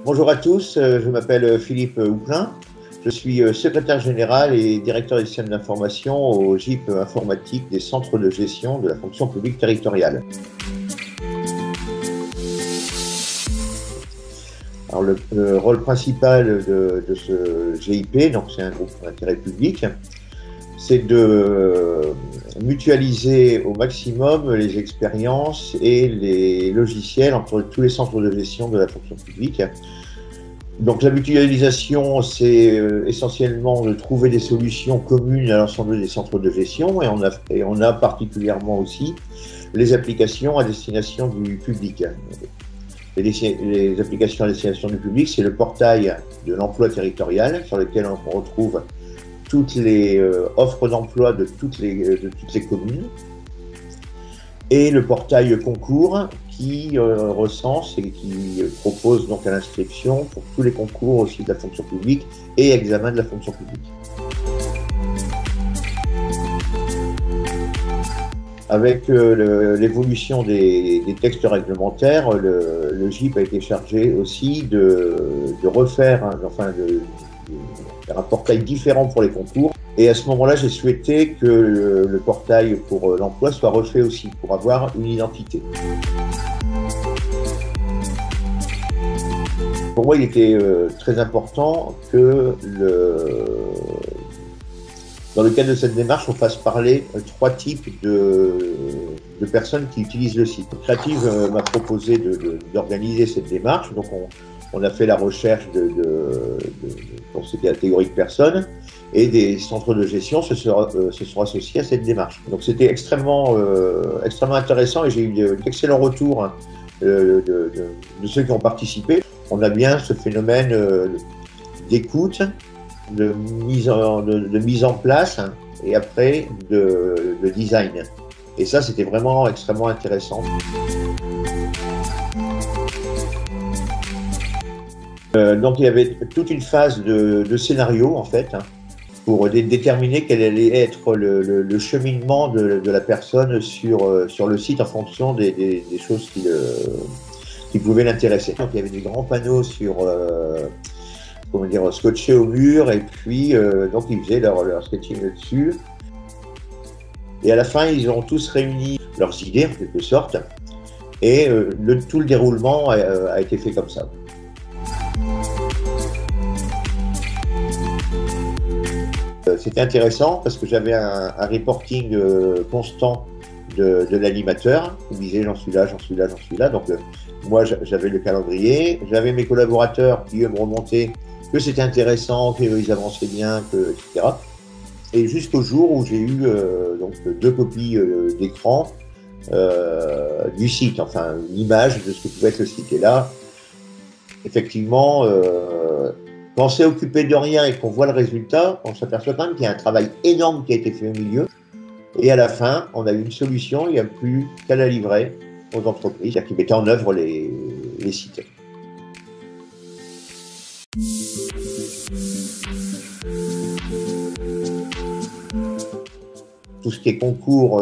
Bonjour à tous, je m'appelle Philippe Houplin. Je suis secrétaire général et directeur des systèmes d'information au GIP informatique des centres de gestion de la fonction publique territoriale. Alors le rôle principal de ce GIP, donc c'est un groupe d'intérêt public, c'est de mutualiser au maximum les expériences et les logiciels entre tous les centres de gestion de la fonction publique. Donc la mutualisation, c'est essentiellement de trouver des solutions communes à l'ensemble des centres de gestion, et on a particulièrement aussi les applications à destination du public. Les applications à destination du public, c'est le portail de l'emploi territorial sur lequel on retrouve toutes les offres d'emploi de toutes les communes, et le portail concours qui recense et qui propose donc à l'inscription pour tous les concours aussi de la fonction publique et examen de la fonction publique. Avec l'évolution des textes réglementaires, le GIP a été chargé aussi de refaire, de faire un portail différent pour les concours. Et à ce moment-là, j'ai souhaité que le portail pour l'emploi soit refait aussi, pour avoir une identité. Pour moi, il était très important que dans le cadre de cette démarche, on fasse parler trois types de personnes qui utilisent le site. Creative m'a proposé d'organiser cette démarche, donc on a fait la recherche pour ces catégories de personnes, et des centres de gestion se sont associés à cette démarche. Donc c'était extrêmement intéressant, et j'ai eu d'excellents retours de ceux qui ont participé. On a bien ce phénomène d'écoute, de mise en place, et après de design. Et ça, c'était vraiment extrêmement intéressant. Donc il y avait toute une phase de scénario en fait, pour déterminer quel allait être le cheminement de la personne sur le site en fonction des choses qui pouvaient l'intéresser. Donc il y avait des grands panneaux scotchés au mur, et puis donc ils faisaient leur sketching dessus. Et à la fin, ils ont tous réuni leurs idées en quelque sorte, et tout le déroulement a été fait comme ça. C'était intéressant parce que j'avais un reporting constant de l'animateur. Il me disait j'en suis là, j'en suis là, j'en suis là. Donc moi j'avais le calendrier, j'avais mes collaborateurs qui me remontaient que c'était intéressant, qu'ils avançaient bien, etc. Et jusqu'au jour où j'ai eu donc 2 copies d'écran du site, enfin une image de ce que pouvait être le site. Et là, effectivement, quand on s'est occupé de rien et qu'on voit le résultat, on s'aperçoit quand même qu'il y a un travail énorme qui a été fait au milieu. Et à la fin, on a eu une solution, il n'y a plus qu'à la livrer aux entreprises, c'est-à-dire qui mettaient en œuvre les sites. Tout ce qui est concours,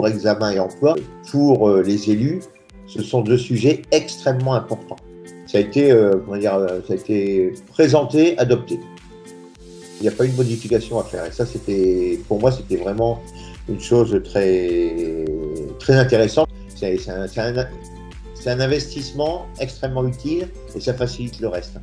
examen et emploi, pour les élus, ce sont 2 sujets extrêmement importants. Ça a été présenté, adopté. Il n'y a pas eu de modification à faire. Et ça, pour moi, c'était vraiment une chose très, très intéressante. C'est un investissement extrêmement utile, et ça facilite le reste.